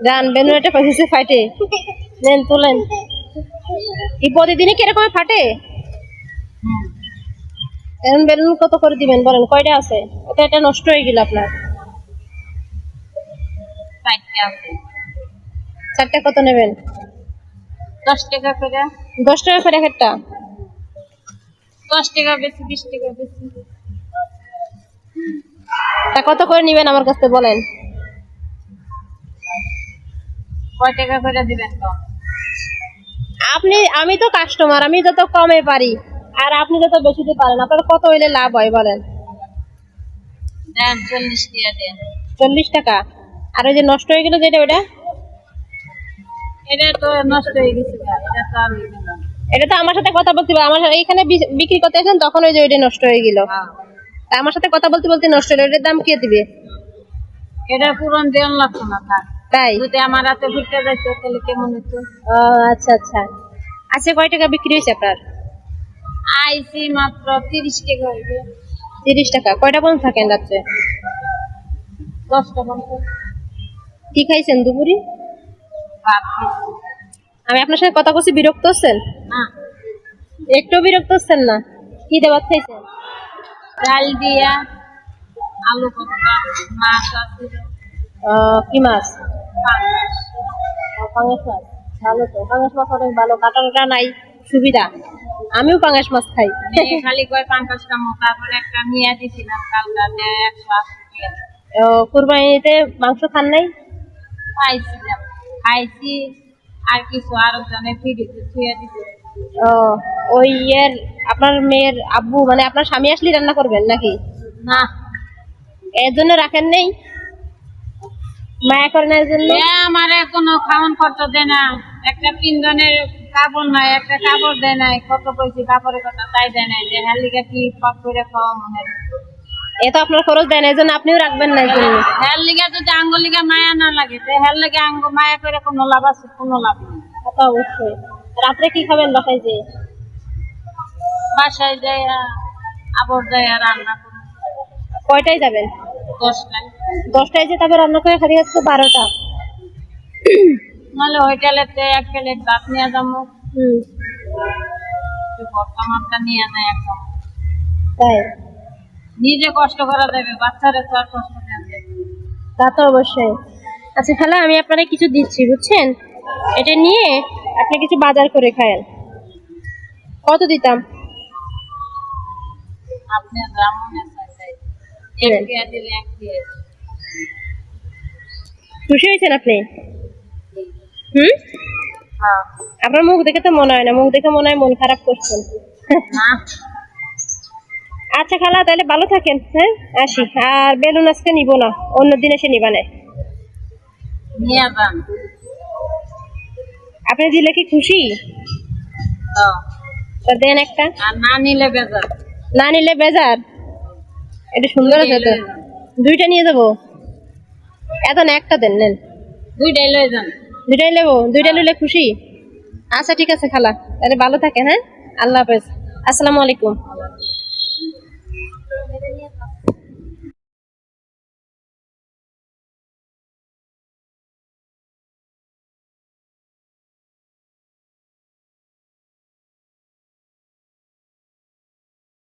যান বেলুন একটা পয়সা ফাটে নেন তোলেন। এই প্রতিদিনই কিরকম ফাটে? এখন বেলুন কত করে দিবেন বলেন, কয়টা আছে? এটা নষ্ট হয়ে গেল আপনার। 4টা কত নেবেন? 10 টাকা করে। 10 টাকা করে একটা? 10 টাকা বেশি, 20 টাকা বেশি। তা কত করে নেবেন আমার কাছে বলেন? কয় টাকা করে দিবেন তো? আমি তো কাস্টমার, আমি যত কমে পারি আর আপনি যত বেশিতে পারেন, আপনার কত হইলে লাভ হয় বলেন? দেন 40 টাকা দেন। 40 টাকা। আর ওই যে নষ্ট হয়ে গেল যেটা, ওটা? এটা তো নষ্ট হয়ে গেছে, এটা তো আমি দিলাম। এটা তো আমার সাথে কথা বলতে হবে, আমার এইখানে বিক্রি করতে আসেন তখন ওই যে ওইটা নষ্ট হয়ে গেল। তা আমার সাথে কথা বলতে বলতে নষ্ট হলো, এটার দাম কে দিবে? এটা পুরন দেন লাগতো না থাক। তাই? যদি আমার হাতে ফুটে যাইতো তাহলে কেমন হতো? ও আচ্ছা আচ্ছা। আচ্ছা কয় টাকা বিক্রি হয়েছে আপনার? আইসি মাত্র 30 টাকা হইবে। 30 টাকা। কয়টা পর্যন্ত থাকেন রাত্রে? 10 টাকা মতো। কি খাইছেন দুপুরে? ভাত খাইছি। আমি আপনার সাথে কথা বলছি, বিরক্ত হচ্ছেন? না, একটু বিরক্ত হচ্ছেন না? কি দেওয়ার খাইছেন? ডাল দিয়া, আলু ভর্তা, মাছ আছে। কি মাছ? পাঙ্গাস। পাঙ্গাস মাছ। ভালো তো, পাঙ্গাস মাছ অনেক ভালো, কাটা নাই, সুবিধা। আমিও পাঙ্গাস মাছ খাই। মেয়ে খালি কয় পাঙ্গাস খামো, তারপরে একটা নিয়ে দিছিলাম কালকা, 180 টাকা। কুরবানিতে মাংস খান নাই? খাইছিলাম, খাইছি। আর কিছু আরো জনে ফ্রিজে থুয়ে দিছে। ওই আপনার মেয়ের আব্বু মানে আপনার স্বামী আসলে রান্না করবেন নাকি? না, এর জন্য রাখেন নেই? মায়া করে না এর জন্য? আমার কোনো খাওয়ান খরচ দেয় না। একটা 3 জনের কাপড় নাই, একটা কাপড় দেয় নাই। কত কইছি কাপড়ের কথা, তাই দেয় নাই। যে হালিকা কি পাক করে খাওয়া মনে হয়। এ তো আপনার খরচ দেন, এর জন্য আপনিও রাখবেন না এর জন্য। হের লিগা যদি আঙ্গুলিগা মায়া না লাগে, তো হের লিগা আঙ্গ মায়া করে কোনো লাভ আছে? কোনো লাভ নেই। তা তো অবশ্যই। রাত্রে কি খাবেন বাসায় যে? বাসায় যাই আবার যাই রান্না করি। কয়টায় যাবেন? 10টায়। 10টায় যে তবে রান্না করে খালি হচ্ছে 12টা। নাহলে হোটেলেতে 1 প্লেট ভাত নিয়ে যাবো, ভর্তা মর্তা নিয়ে যায় একদম। তাই? নিজে কষ্ট করা যাবে, বাচ্চারা তো আর কষ্ট দেওয়া যাবে। তা তো অবশ্যই। আচ্ছা খালা, আমি আপনারা কিছু দিচ্ছি বুঝছেন, এটা নিয়ে আপনি কিছু বাজার করে খায়েন। কত দিতাম? আপনি ব্রাহ্মণের সাথে এক পেয়ে দিলে 1 পেয়ে। খুশি হয়েছেন আপনি? হ্যাঁ। আপনার মুখ দেখে তো মনে হয় না, মুখ দেখে মনে হয় মন খারাপ করছেন। না, আচ্ছা খালা, তাহলে ভালো থাকেন। হ্যাঁ, আসি। আর বেলুন আজকে নিব না, অন্য দিন এসে নিবা না। নিয়ে যান। আপনি দিলে কি খুশি? তা দেন একটা। আর না নিলে বেজার। না নিলে বেজার? এটা সুন্দর আছে তো। 2টা নিয়ে যাবো। এখন একটা দেন, নেন। 2টাই লয়ে যান। 2টাই নেবো? 2টা নিলে খুশি? আচ্ছা ঠিক আছে খালা, তাহলে ভালো থাকেন। হ্যাঁ, আল্লাহ হাফেজ। আসসালামু আলাইকুম।